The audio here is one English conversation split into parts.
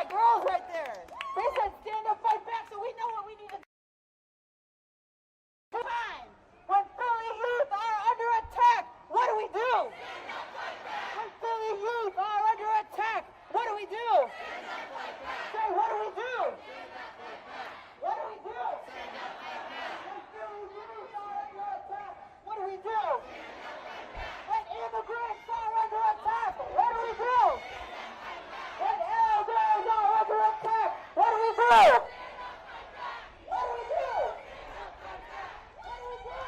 my girls right there. They said stand up, fight back, so we know what we need to do. Time when Philly youth are under attack, what do we do? Stand up, fight back. When Philly youth are under attack, what do we do? Stand up, fight back. Say, what do we do? Stand up, fight back. What do we do? Stand up, fight back. When Philly youth are under attack, what do we do? Stand up, fight back. When immigrants are under attack, what do we do? When elders are under attack, what do we do? What do we do? What do we do?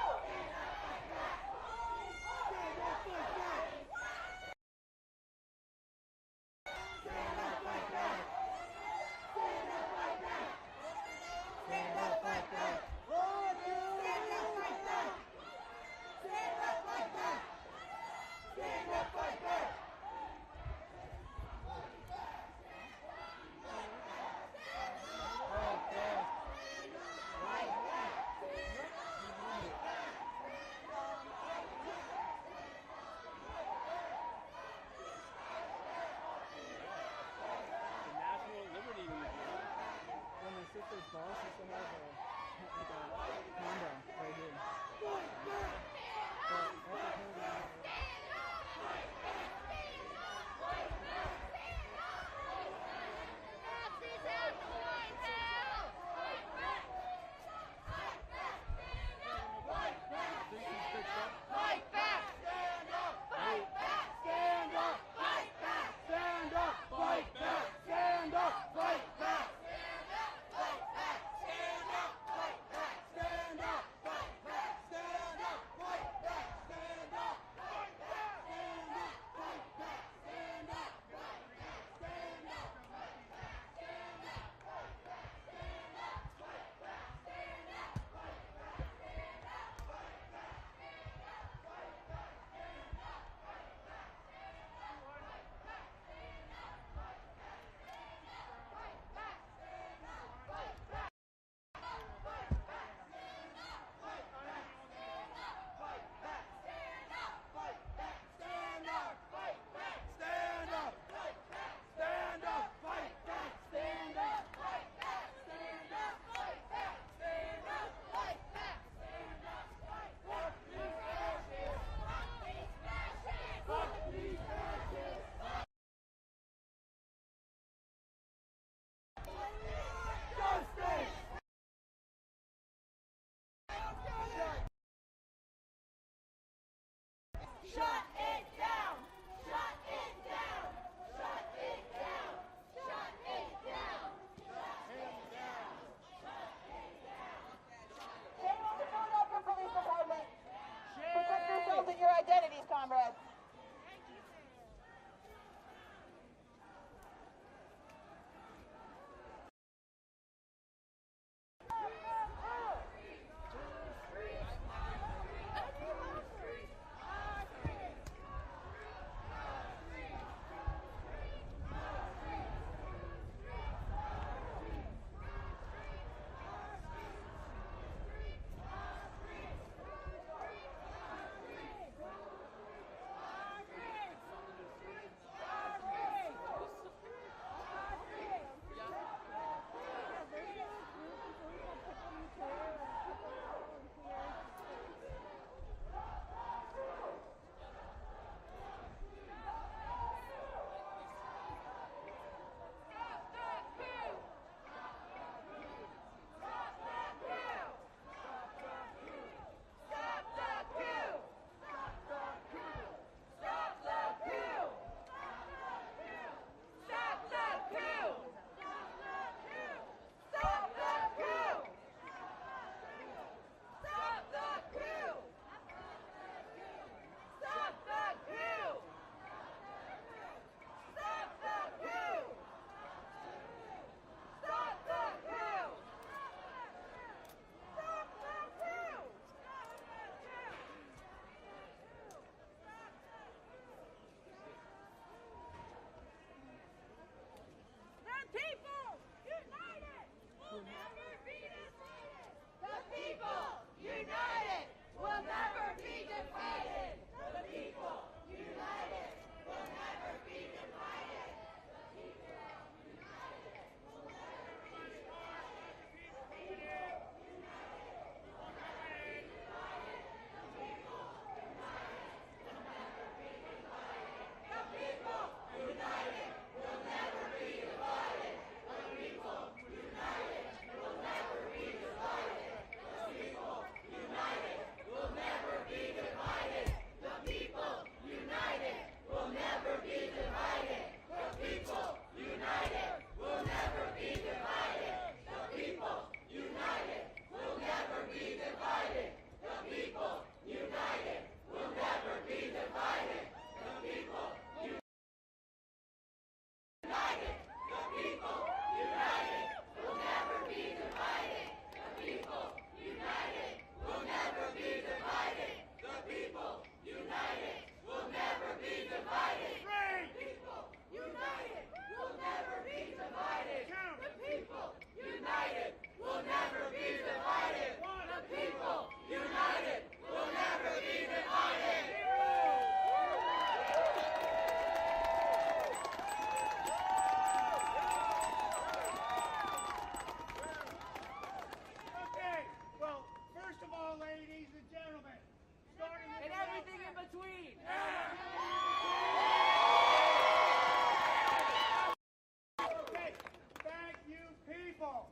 people.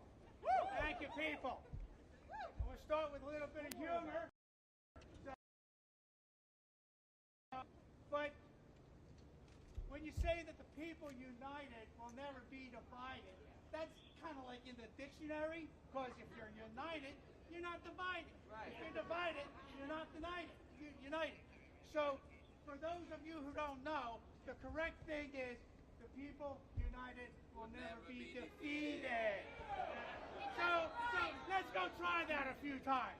Thank you, people. And we'll start with a little bit of humor. But when you say that the people united will never be divided, that's kind of like in the dictionary, because if you're united, you're not divided. Right. If you're divided, you're not united. So, for those of you who don't know, the correct thing is the people united will never be defeated. So let's go try that a few times.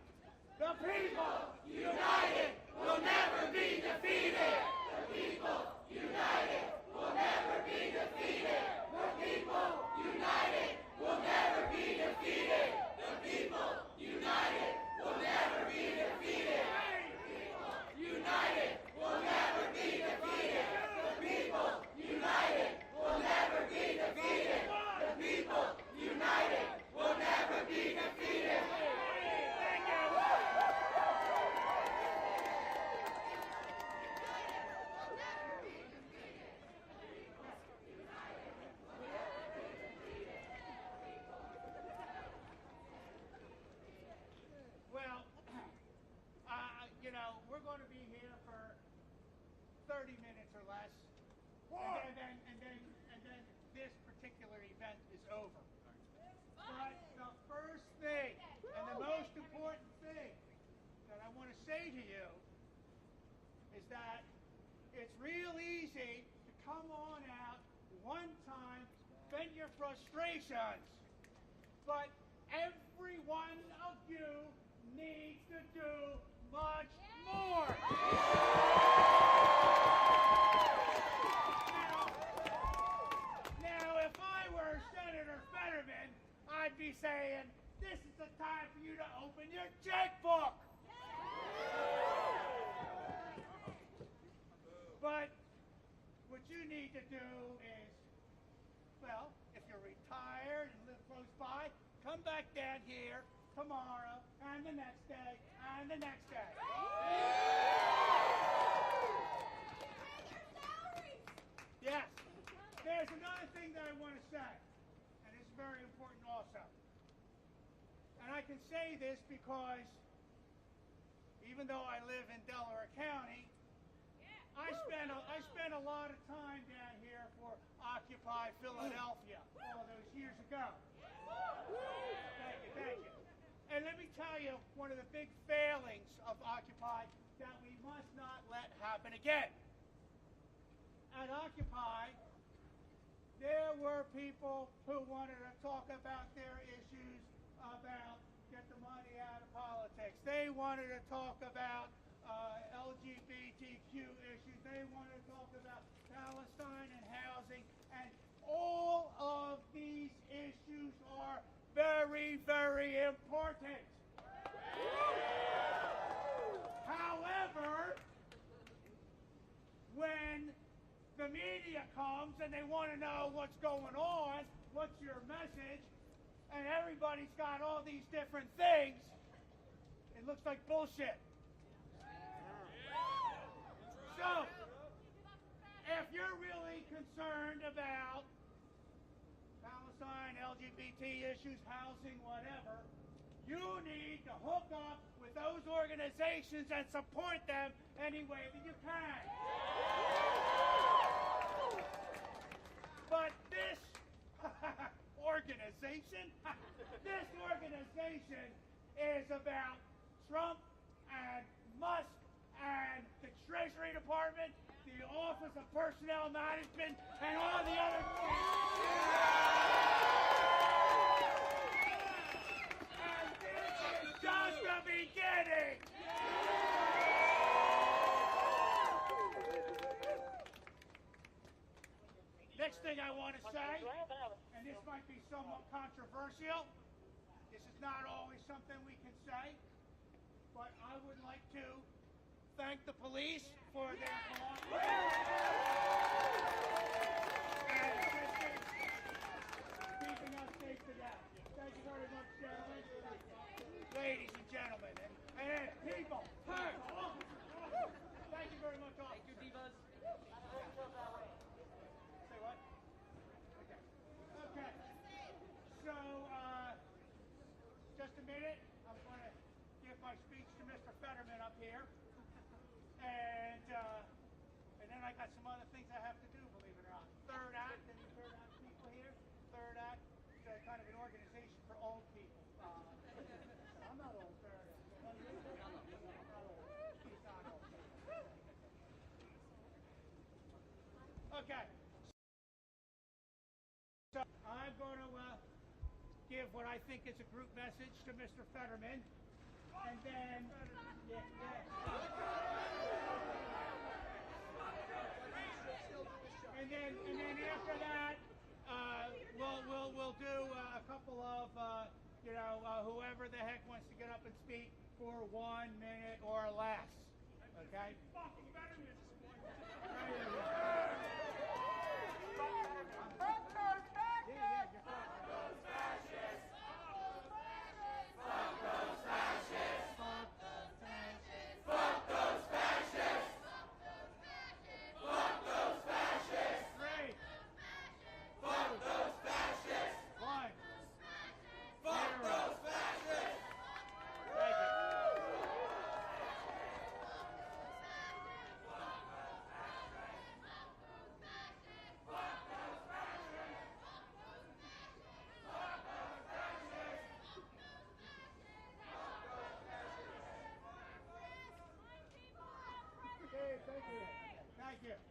The people united will never be defeated. The people united will never be defeated. The people united will never be defeated. The people united will never be defeated. The people united will never be defeated. The people united will never be defeated. The people united will never be defeated. We're going to be here for 30 minutes or less, and then this particular event is over. But the first thing, and the most important thing that I want to say to you is that it's real easy to come on out one time, vent your frustrations, but every one of you needs to do much more. Now, if I were Senator Fetterman, I'd be saying, this is the time for you to open your checkbook. But what you need to do is, well, if you're retired and live close by, come back down here tomorrow, and the next day, and the next day. Yes. There's another thing that I want to say, and it's very important also. And I can say this because even though I live in Delaware County, I spent a lot of time down here for Occupy Philadelphia all those years ago. Thank you. And let me tell you one of the big failings of Occupy that we must not let happen again. At Occupy, there were people who wanted to talk about their issues about get the money out of politics. They wanted to talk about LGBTQ issues. They wanted to talk about Palestine and housing. And all of these issues are very, very important. However, when the media comes and they want to know what's going on, what's your message, and everybody's got all these different things, it looks like bullshit. So, if you're really concerned about Palestine, LGBT issues, housing, whatever, you need to hook up with those organizations and support them any way that you can. But this organization is about Trump and Musk and the Treasury Department, the Office of Personnel Management, and all the other... And this is just the beginning! Next thing I want to say, and this might be somewhat controversial, this is not always something we can say, but I would like to thank the police for their cooperation and keeping us safe today. Thank you very much, gentlemen. Ladies and gentlemen, and people, thank you very much, officer. Thank you, Divas. Say what? Okay. So, my speech to Mr. Fetterman up here, and then I got some other things I have to do, believe it or not. Third act, and third act people here. Third act, kind of an organization for old people. I'm not old, third act. I'm not old. He's not old. Okay. So I'm going to give what I think is a group message to Mr. Fetterman, and then and then after that, we'll do a couple of whoever the heck wants to get up and speak for 1 minute or less. Okay.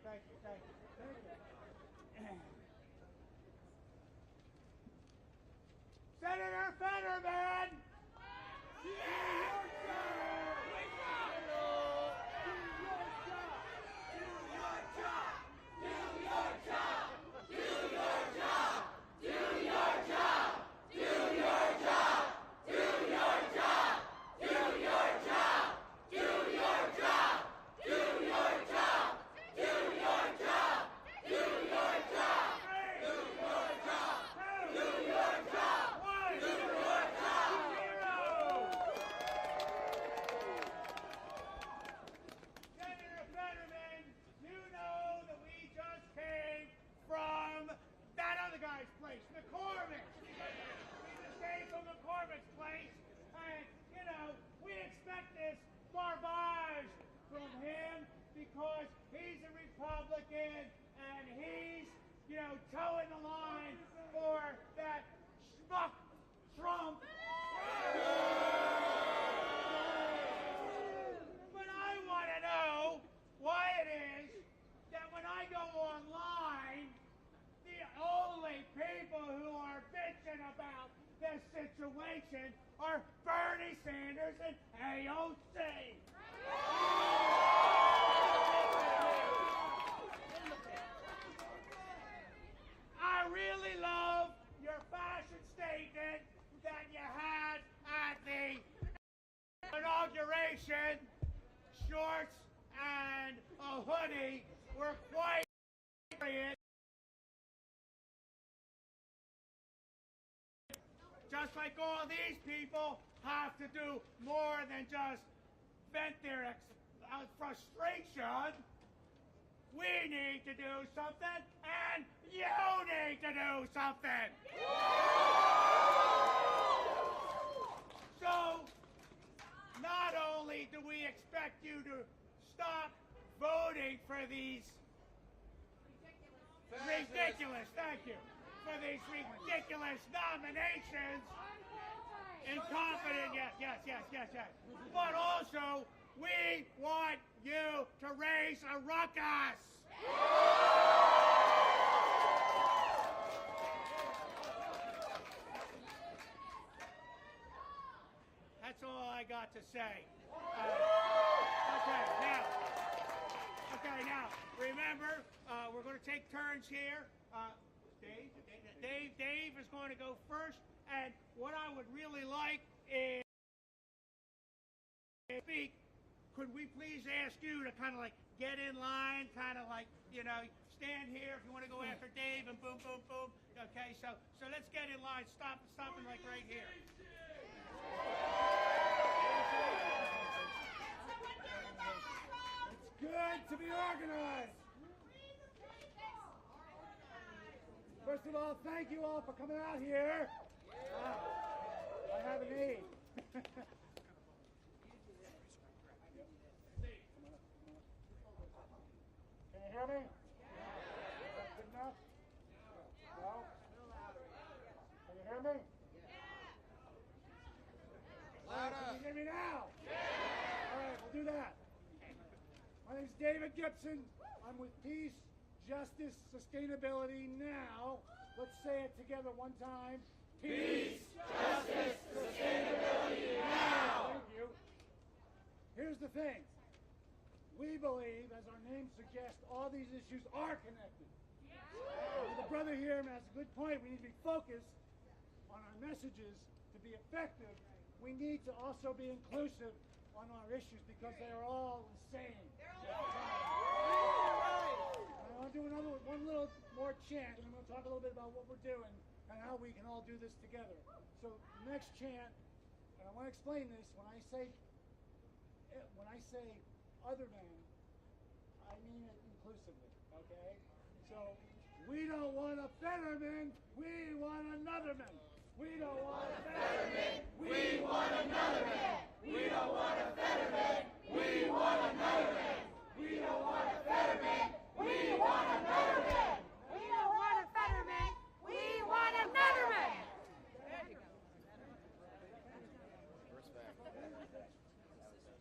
Thank you. Senator Fetterman! Do your job! Because he's a Republican and he's, towing the line for that schmuck Trump. But I want to know why it is that when I go online, the only people who are bitching about this situation are Bernie Sanders and AOC. I really love your fashion statement that you had at the inauguration. Shorts and a hoodie were quite appropriate. Just like all these people have to do more than just vent their frustration. We need to do something, and you need to do something. So, not only do we expect you to stop voting for these ridiculous, thank you, for these ridiculous nominations, incompetent, yes. But also, we want you to raise a ruckus. That's all I got to say. Okay, now, remember, we're going to take turns here. Dave is going to go first, and what I would really like is speak. Could we please ask you to kind of like get in line, kind of like, stand here if you want to go after Dave and boom, boom, boom. Okay, so let's get in line. Stopping like right here. It's good to be organized. First of all, thank you all for coming out here. I have a need. hear me? Is that good enough? No? Can you hear me? Louder. Can you hear me now? All right, we'll do that. My name's David Gibson. I'm with Peace, Justice, Sustainability Now. Let's say it together one time. Peace, Justice, Sustainability Now. Thank you. Here's the thing. We believe, as our name suggests, all these issues are connected. The brother here has a good point. We need to be focused on our messages to be effective. We need to also be inclusive on our issues because they are all the same. I want to do one little more chant, and I'm going to talk a little bit about what we're doing and how we can all do this together. So the next chant, and I want to explain this, when I say other than, I mean it inclusively, okay? So we don't want a Fetterman, we want another man. We don't want a Fetterman, we want another man. We don't want a Fetterman, we want another man. We don't want a Fetterman, we want another man. We don't want a Fetterman. We want another man. There you go. Respect.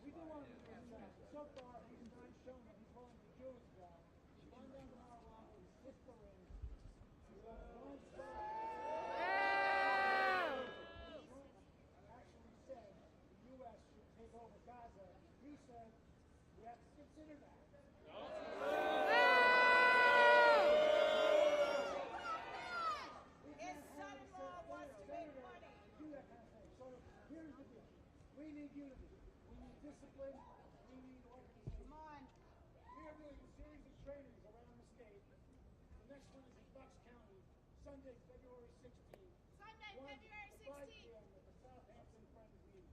We do want to do that. So far, he's not shown that he's willing to do his job. He's gone down to Mar-a-Lago, he's hit the ring. He's got a non-stop. Actually said the U.S. should take over Gaza. He said we have to consider that. His son-in-law wants to make money. Do that kind of thing. So here's the deal. We need unity. We need discipline. We need organization. Come on. We are doing a series of trainings around the state. The next one is in Bucks County, Sunday, February 16th. Sunday, 1 February to 5 16th. p.m. at the Southampton Friends meeting.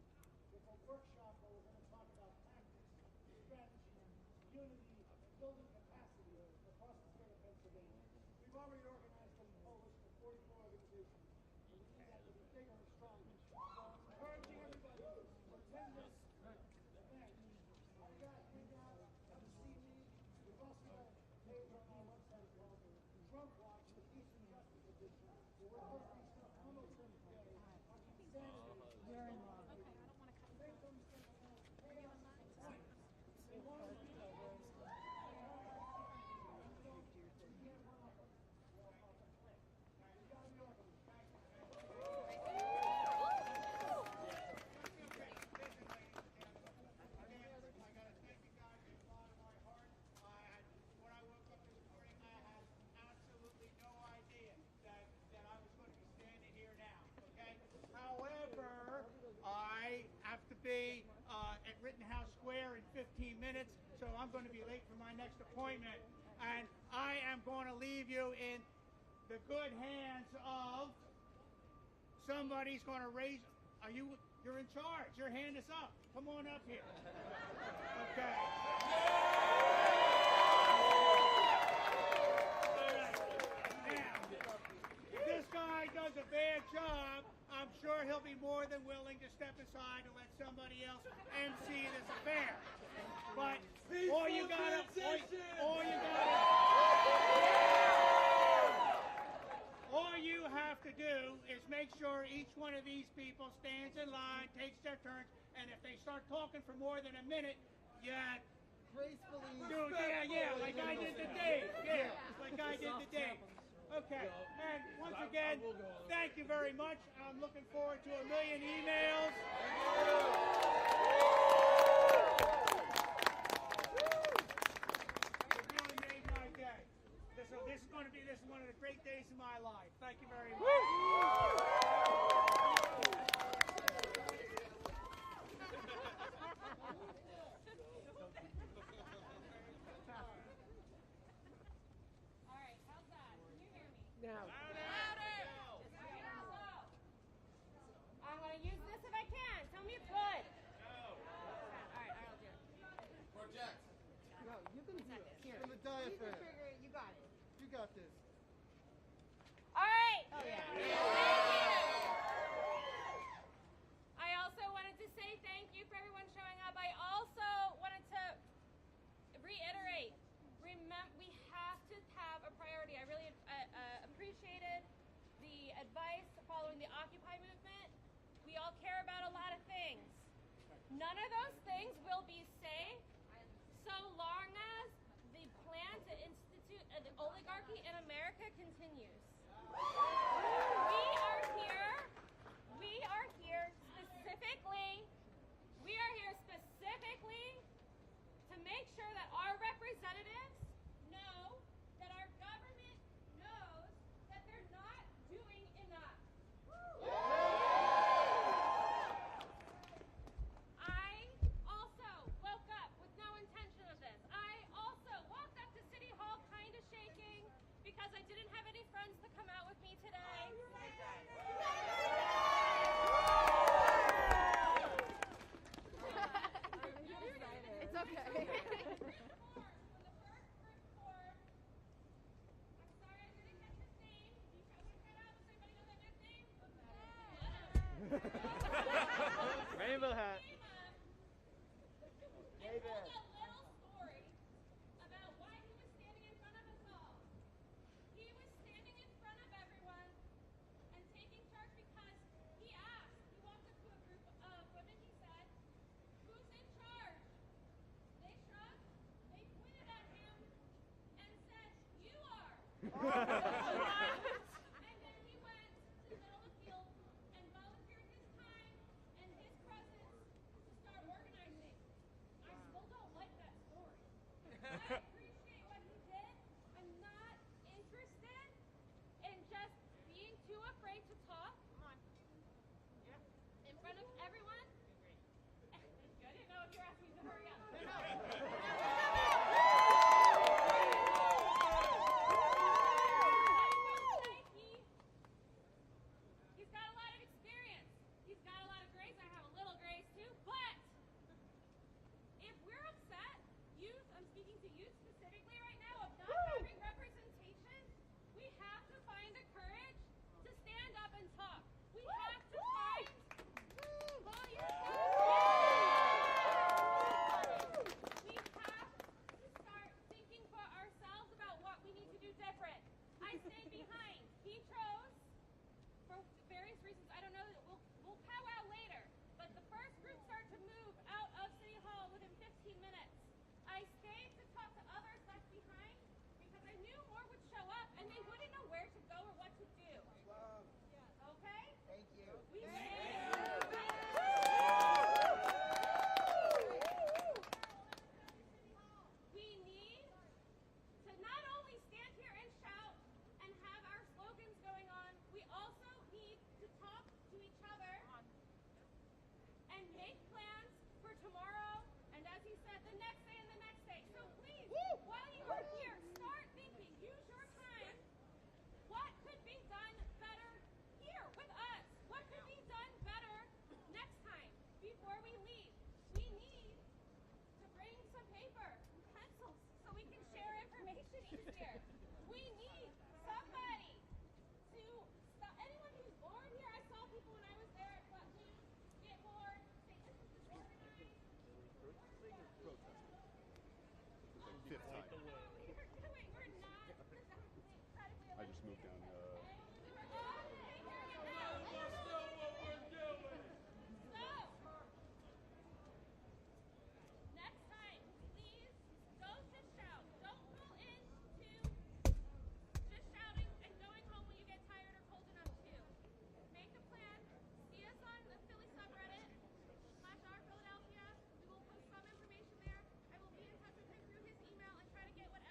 It's a workshop where we're going to talk about tactics, strategy, unity, and building capacity across the state of Pennsylvania. We've already organized a coalition of 44 organizations, and we need that to be bigger and stronger. So I'm encouraging everybody to attend this event. I've got handouts, come see me. We've also got a page on our website called Trump Watch, the Peace and Justice Edition, where we're posting stuff almost every day on insanity. You're in law. Okay, I don't want to cut. Make them think about chaos. They want to When I woke up this morning, I had absolutely no idea that I was going to be standing here now. Okay. However, I have to be at Rittenhouse Square in 15 minutes, so I'm going to be late for my next appointment, and I am going to leave you in the good hands of somebody's going to raise. You're in charge. Your hand is up. Come on up here. Okay. All right. Now, if this guy does a bad job, I'm sure he'll be more than willing to step aside and let somebody else MC this affair. But all you have to do is make sure each one of these people stands in line, takes their turns, and if they start talking for more than a minute, Gracefully. like I did today. Yeah, like I did today. Okay, and once again, thank you very much. I'm looking forward to 1 million emails. It really made my day. This is one of the great days of my life. Thank you very much. All right, how's that? Can you hear me? Now. Louder! I'm going to use this if I can. Tell me it's good. No. All right, I'll do it. Project. No, you can do it. Here. From the You can diaphragm. figure it. You got it. You got this. All right. Oh, yeah. Thank you. I also wanted to say thank you for everyone showing up. I also wanted to reiterate, remember, we Occupy movement, we all care about a lot of things. None of those things will be safe so long as the plan to institute the oligarchy in America continues. We are here specifically to make sure that our representatives know that our government knows that they're not doing enough. I also woke up with no intention of this. I also walked up to City Hall kind of shaking because I didn't have any friends to come out with me today. It's okay. Rainbow hat. And told a little story about why he was standing in front of us all. He was standing in front of everyone and taking charge because he asked, he walked up to a group of women, he said, "Who's in charge?" They shrugged, they pointed at him and said, "You are." And then he went to the middle of the field and volunteered his time and his presence to start organizing. I still don't like that story. I appreciate what he did. I'm not interested in just being too afraid to talk. Come on. Yeah. In front of everyone. Thank you. I didn't know if you were asking me to hurry up. He's got a lot of experience. He's got a lot of grace. I have a little grace too. But if we're upset, youth, I'm speaking to youth specifically right now, of not having representation, we have to find the courage to stand up and talk. We have to find we have to start thinking for ourselves about what we need to do different. I stayed behind. He chose, for various reasons, I don't know, we'll powwow later, but the first group started to move out of City Hall within 15 minutes. I stayed to talk to others left behind because I knew more would show up and they wouldn't know where to go or what to do. Okay? Thank you. We need to not only stand here and shout and have our slogans going on, we also need to talk to each other and make plans for tomorrow, and as he said, the next day and the next day. So please, while you are here, start thinking, use your time. What could be done better here with us? What could be done better next time before we leave? We need to bring some paper and pencils so we can share information easier. We need somebody to stop. Anyone who's bored here, I saw people when I was there at Button get bored. Say, this is disorganized. Fifth time. We're not democratically I just moved down. Next time, please don't just shout. Don't go into just shouting and going home when you get tired or cold enough to. Make a plan. See us on the Philly subreddit, /R Philadelphia. We will post some information there. I will be in touch with him through his email and try to get whatever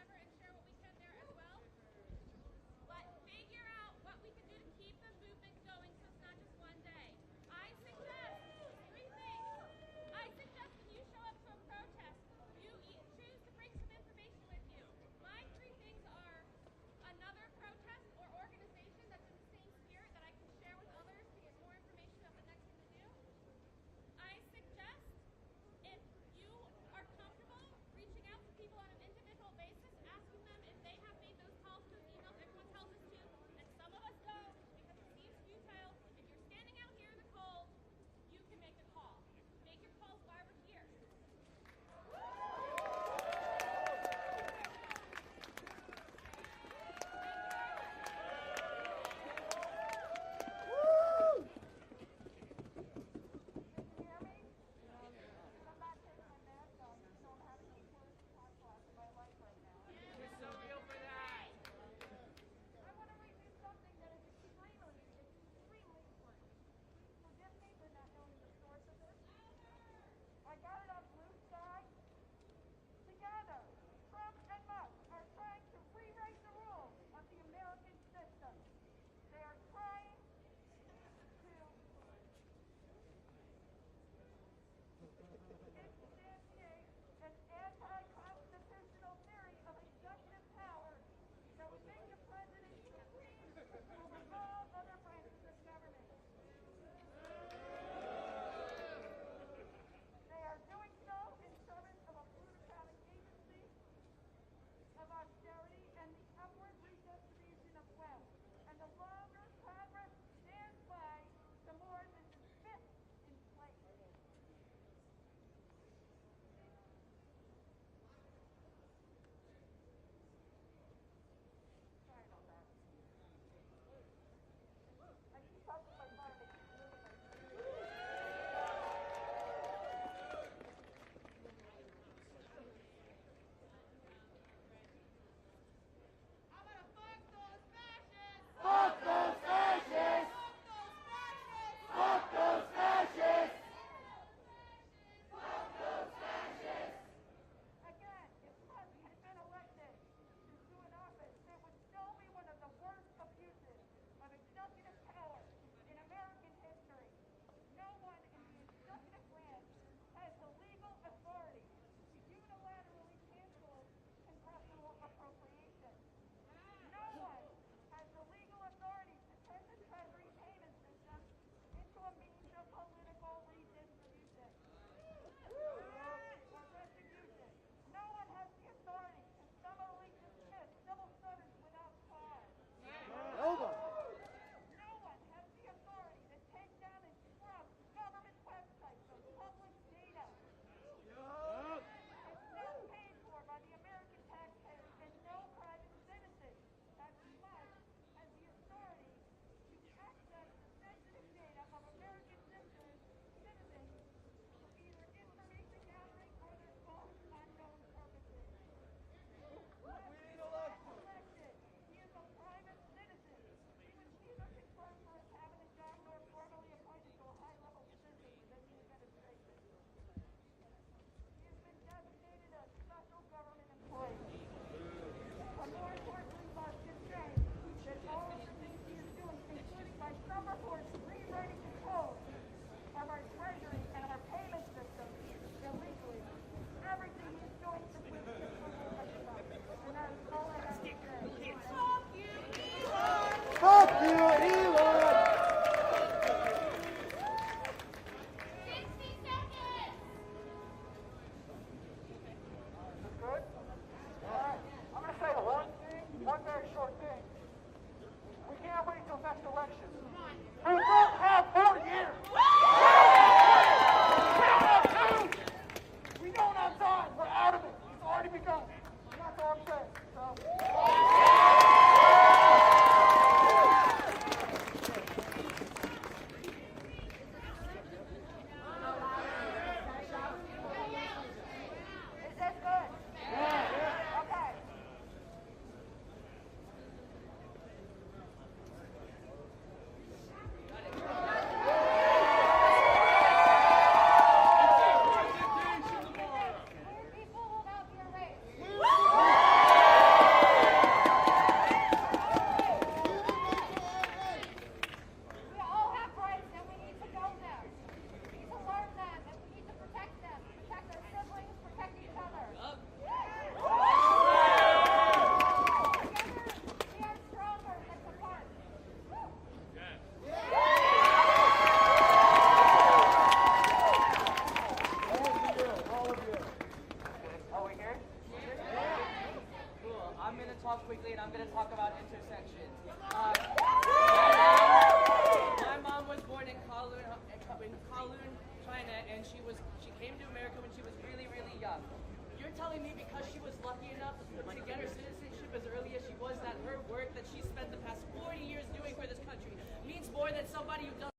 telling me because she was lucky enough to get her citizenship as early as she was, that her work that she spent the past 40 years doing for this country means more than somebody who does.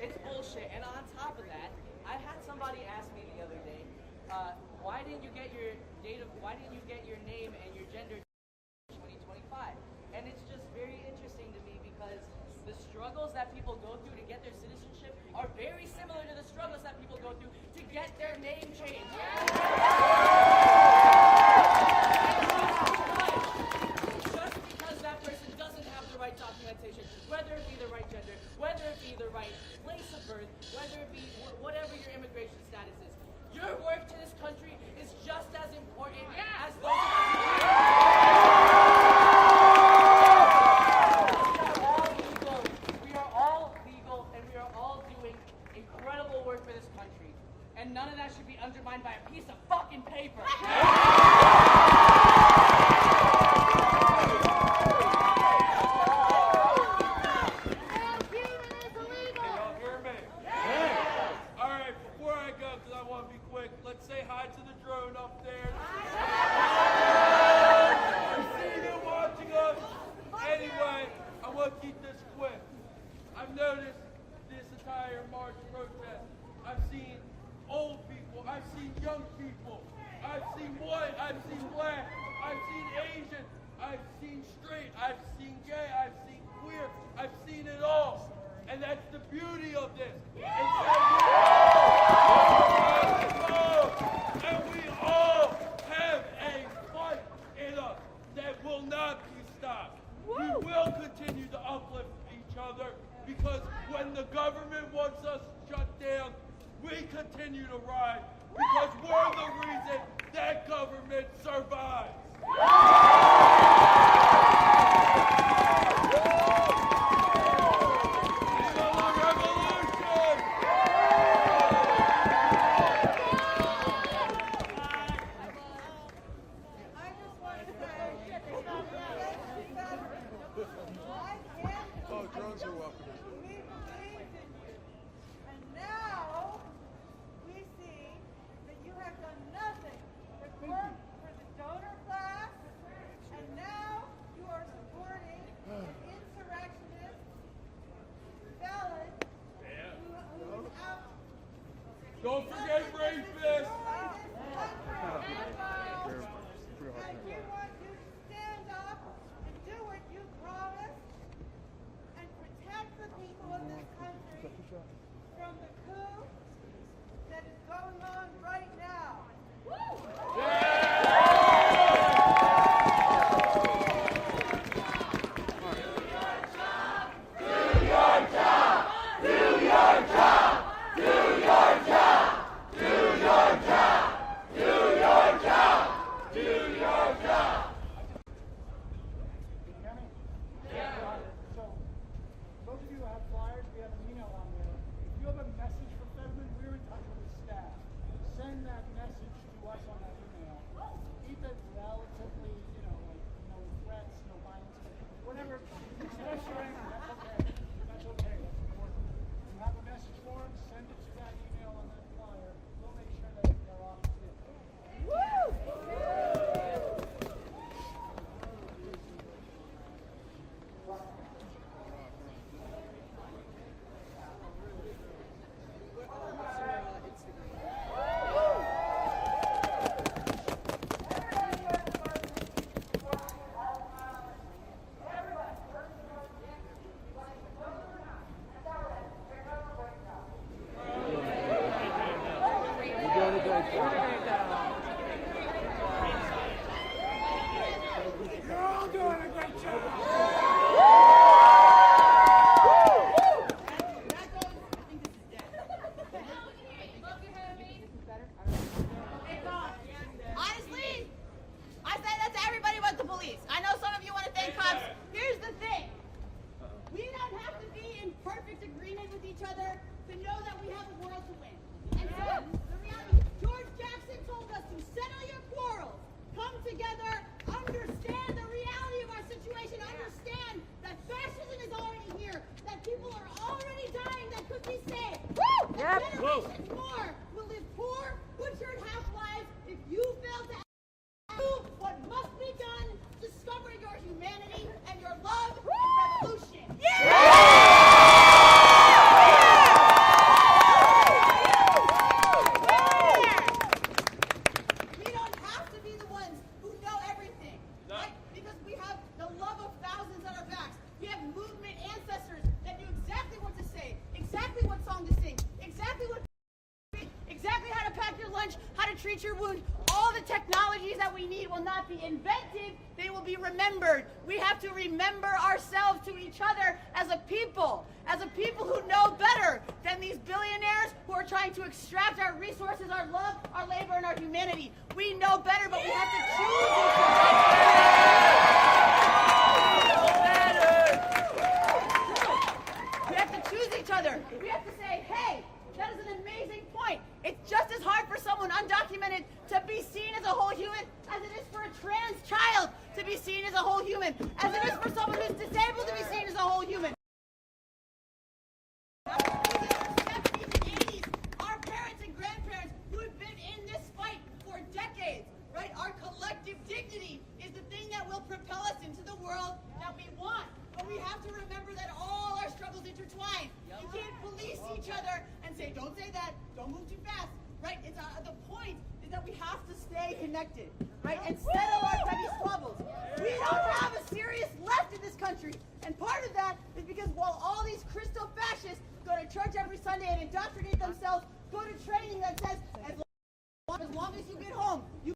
It's bullshit. And on top of that, I had somebody ask me the other day, why didn't you get your name and your gender 2025? And it's just very interesting to me because the struggles that people go through to get their citizenship are very similar to the struggles that people go through to get their name changed. Just because that person doesn't have the right documentation, whether it be the right gender, whether it be the right place of birth, whether it be whatever your immigration status is, your work to this country is just as important as those of us. And none of that should be undermined by a piece of fucking paper. Hear me? Yeah. All right, before I go, because I want to be quick, let's say hi to the drone up there. I'm seeing you watching us. Anyway, I want to keep this quick. I've noticed this entire March protest. I've seen old people, I've seen young people, I've seen white, I've seen black, I've seen Asian, I've seen straight, I've seen gay, I've seen queer, I've seen it all. And that's the beauty of this. And we all have a fight in us that will not be stopped. We will continue to uplift each other because when the government wants us shut down, we continue to rise because we're the reason that government survives. Oh, drones are welcome. And now we see that you have done nothing but work for the donor class, and now you are supporting an insurrectionist felon who is out. Don't forget rapists. And we want you to stand up and do what you promised and protect the people of this country from the coup that is going on right now. So, those of you who have flyers, we have an email on there. If you have a message for Fedman, we're in touch with his staff. Send that message to us on that email. Keep it relatively, no threats, no violence, whatever. Express your anger, that's okay. That's okay, that's important. You have a message for him, send it to that email on that flyer. We'll make sure that they're off the field. You're all doing a great job. Honestly, I say that to everybody but the police. I know some of you want to thank cops. Here's the thing. We don't have to be in perfect agreement with each other to know that we have a world to win. And so, the reality, George Jackson told us to settle your quarrels, come together, understand the reality of our situation, understand that fascism is already here, that people are already dying that could be saved. Woo! That generations will not be invented, they will be remembered. We have to remember ourselves to each other as a people who know better than these billionaires who are trying to extract our resources, our love, our labor, and our humanity. We know better, but we have to choose We have to choose each other. We have to say, hey, that is an amazing point. It's just as hard for someone undocumented to be seen as a whole human as it is for a trans child to be seen as a whole human, as it is for someone who's disabled to be seen as a whole human. Our parents and grandparents who have been in this fight for decades, right? Our collective dignity is the thing that will propel us into the world that we want. But we have to remember that all our struggles intertwine. You can't police each other and say, don't say that, don't move too fast, right? It's the point is that we have to stay connected, right? And settle our petty squabbles. We don't have a serious left in this country. And part of that is because while all these crystal fascists go to church every Sunday and indoctrinate themselves, go to training that says, as long as you get home, you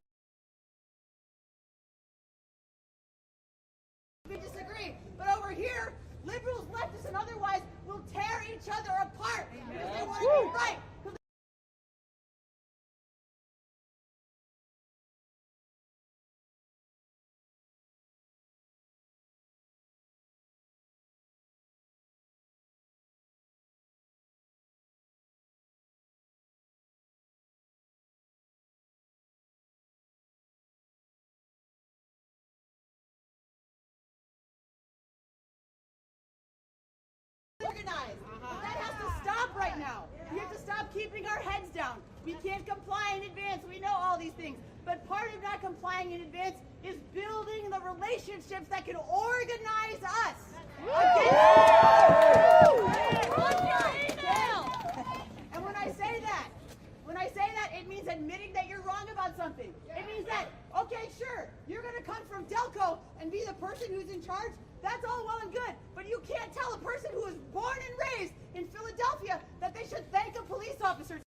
can disagree. But over here, liberals, leftists, and otherwise will tear each other apart because they want to be right. Organized. But that has to stop right now. We have to stop keeping our heads down. We can't comply in advance. We know all these things. But part of not complying in advance is building the relationships that can organize us. And when I say that, it means admitting that you're wrong about something. It means that, okay, sure, you're going to come from Delco and be the person who's in charge. That's all well and good, but you can't tell a person who was born and raised in Philadelphia that they should thank a police officer.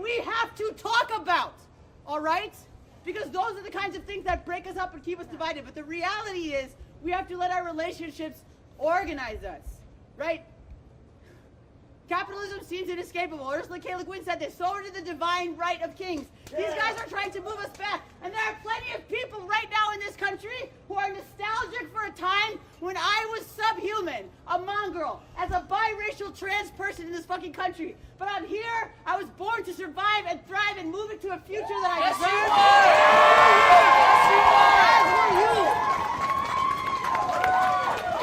We have to talk about, all right? Because those are the kinds of things that break us up and keep us divided. But the reality is we have to let our relationships organize us, right? Capitalism seems inescapable. Ursula K. Le Guin said this. So did the divine right of kings. These guys are trying to move us back. And there are plenty of people right now in this country who are nostalgic for a time when I was subhuman, a mongrel, as a biracial trans person in this fucking country. But I'm here. I was born to survive and thrive and move into a future that I deserve.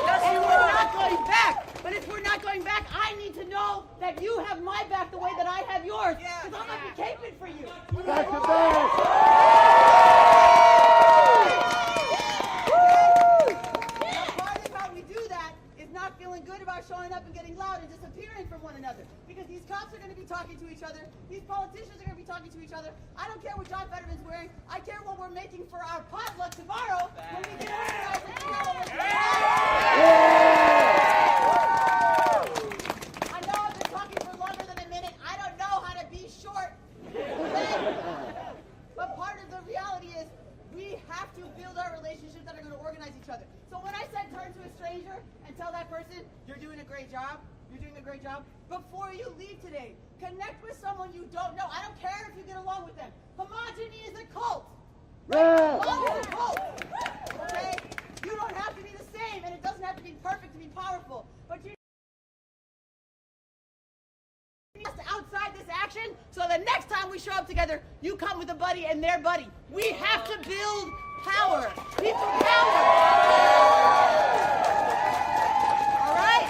Yes, you are. And we're not going back. But if we're not going back, I need to know that you have my back the way that I have yours. Because I'm not caping for you. Back to back. Part of how we do that is not feeling good about showing up and getting loud and disappearing from one another. Because these cops are going to be talking to each other. These politicians are going to be talking to each other. I don't care what John Fetterman's wearing. I care what we're making for our potluck tomorrow when we get organized and figure out what's going on. But part of the reality is we have to build our relationships that are going to organize each other. So when I said turn to a stranger and tell that person, you're doing a great job, before you leave today, connect with someone you don't know. I don't care if you get along with them. Homogeny is a cult. Is a cult. Okay? You don't have to be the same, and it doesn't have to be perfect to be powerful. But you outside this action, so the next time we show up together, you come with a buddy and their buddy. We have to build power. People power. All right?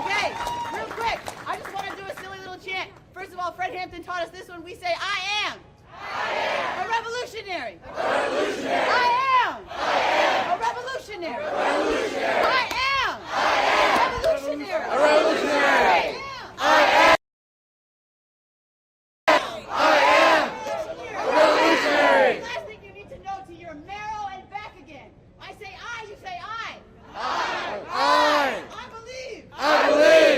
Okay, real quick, I just want to do a silly little chant. First of all, Fred Hampton taught us this one. We say, I am a revolutionary. I am a revolutionary. I am a revolutionary. I am a revolutionary. Last thing you need to know to your marrow and back again. I say I, you say I. I believe.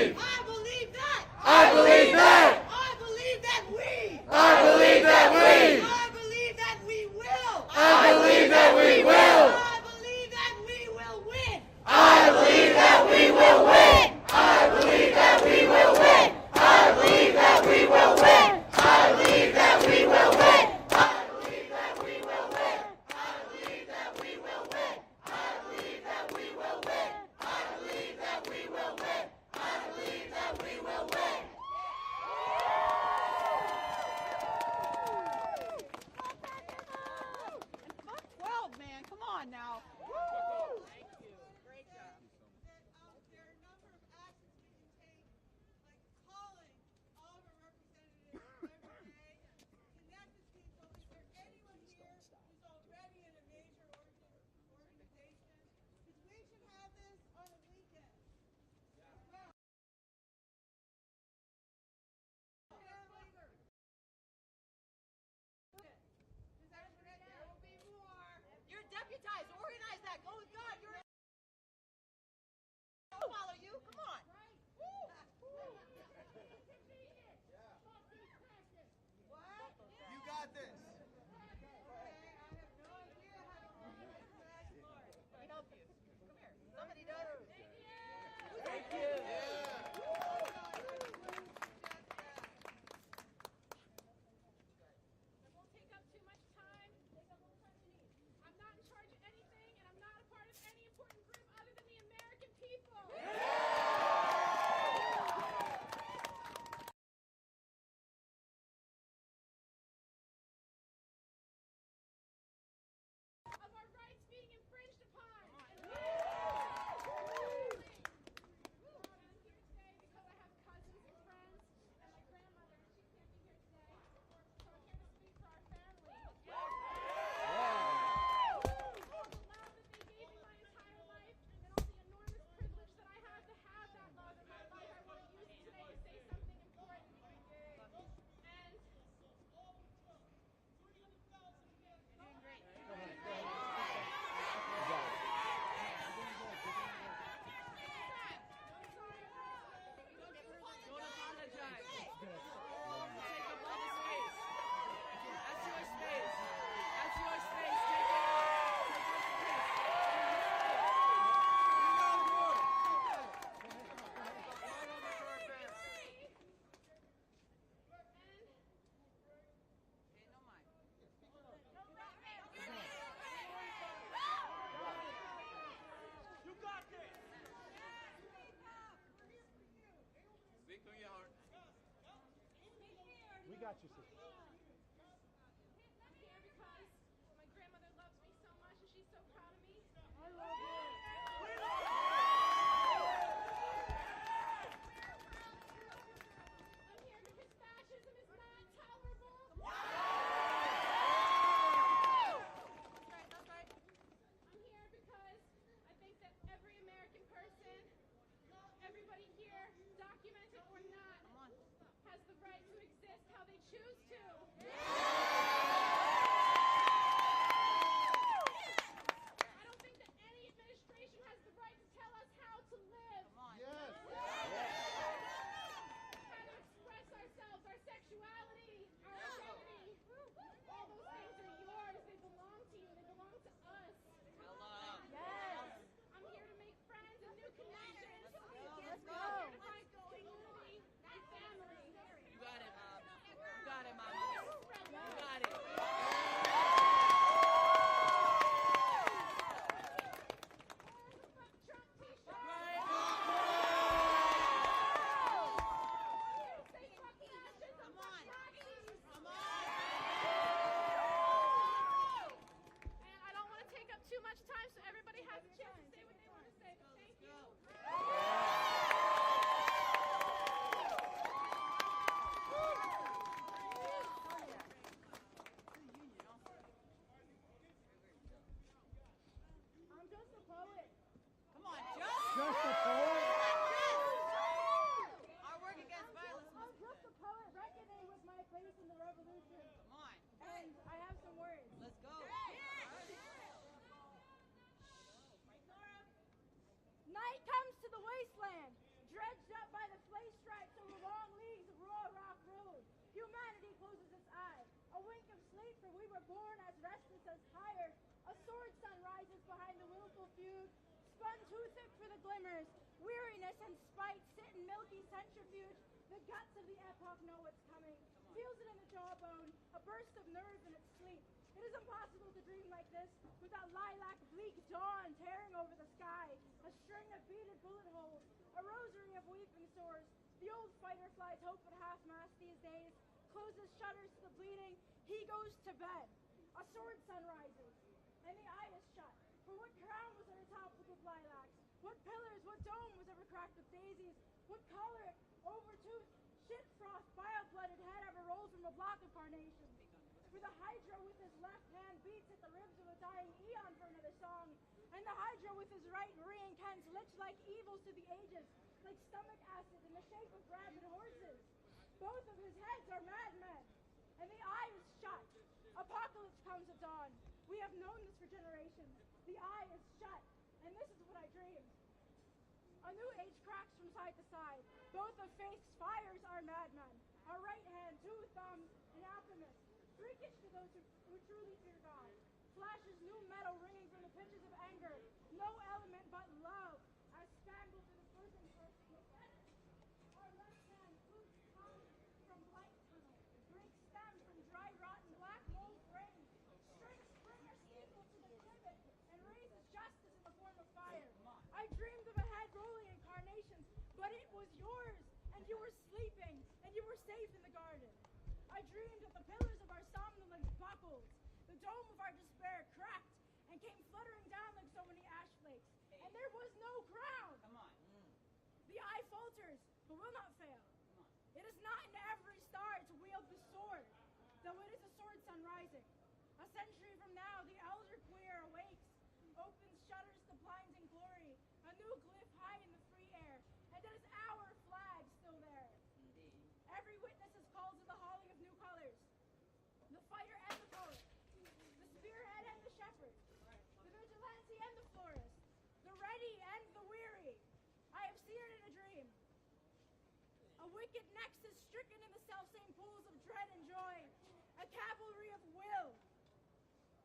got you, sister? I'm here because my grandmother loves me so much and she's so proud of me. I love you. I'm here because fascism is not tolerable. That's right. I'm here because I think that every American person, everybody here, documented or not, has the right to exist how they choose to. I don't think that any administration has the right to tell us how to live. Yes. How to express ourselves, our sexuality, our identity. All those things are yours. They belong to you. They belong to us. Yes. I'm here to make friends and new connections. Let's go. I'm here to find community and family. You got it, Mom. You got it, Mom. You got it. Fuck Trump t-shirt. Right. Say fuck fascism. Fuck Nazis. And I don't want to take up too much time, so everybody has a chance to say what they want to say. But thank you. I'm just a poet. Come on, Just a poet. Our work against violence. I'm just a poet reckoning with my place in the revolution. Come on. And I have some words. Let's go. Night comes to the wasteland, dredged up by the flay stripes over long leagues of raw rock road. Humanity closes its eye. A wink of sleep, for we were born as restless as tired. A sword sun rises behind the willful feud, spun too thick for the glimmers. Weariness and spite sit in milky centrifuge. The guts of the epoch know what's coming. Feels it in the jawbone, a burst of nerve in its sleep. It is impossible to dream like this without lilac bleak dawn tearing over the sky. A string of beaded bullet holes, a rosary of weeping sores. The old fighter flies hope at half-mast these days, closes shutters to the bleeding. He goes to bed. A sword sun rises, and the eye is shut. For what crown was ever toppled with lilacs? What pillars, what dome was ever cracked with daisies? What choleric, overtoothed, shit-froth, bile-blooded head ever rolled from a block of carnations? For the Hydra with his left hand beats at the ribs of a dying eon for another song, and the Hydra with his right reincants lich like evils to the ages, like stomach acid in the shape of rabid horses. Both of his heads are madmen, and the eye is shut. Apocalypse comes at dawn. We have known this for generations. The eye is shut, and this is what I dreamed. A new age cracks from side to side. Both of faith's fires are madmen. Our right hand, two thumbs, anathemas. Freakish to those who truly fear God. Flashes new metal ringing from the pitches of anger. No element but love, as spangled in the bosom of our left hand, flutes come from light tunnel. Break stem from dry, rotten, black mold grain. Strings springer steeple to the pivot and raises justice in the form of fire. I dreamed of a head rolling in carnations, but it was yours, and you were sleeping, and you were safe in the garden. I dreamed that the pillars of our somnolence buckled, the dome of our despair cracked, and came fluttering down like so many ash flakes, and there was no crown. Come on. The eye falters, but will not fail. It is not in every star to wield the sword, though it is a sword sun rising. A century from now, the elder queer awakes, opens shutters to blinding glory, a new glyph high in the free air, and it is our flag still there. Every witness is called to the hauling of new colors. The fighter and the poet, the spearhead and the shepherd, the vigilante and the florist, the ready and the weary. I have seen it in a dream. A wicked nexus stricken in the selfsame pools of dread and joy, a cavalry of will,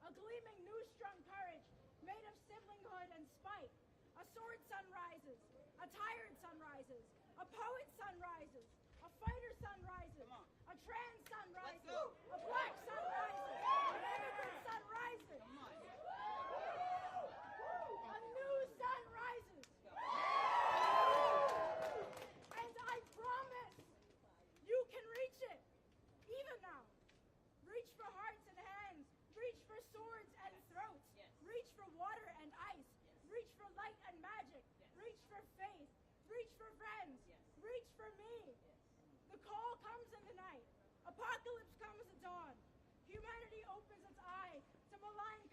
a gleaming new-strung courage made of siblinghood and spite. A sword sun rises, a tired sun rises, a poet sun rises, a fighter sun rises, a trans sun rises, a black sun rises, an immigrant sun rises. A new sun rises. And I promise you can reach it. Even Reach for hearts and hands. Reach for swords and throats. Reach for water and ice. Reach for light and magic. Reach for faith. Reach for friends. Reach for me. The call comes in the night. Apocalypse comes at dawn. Humanity opens its eye to malign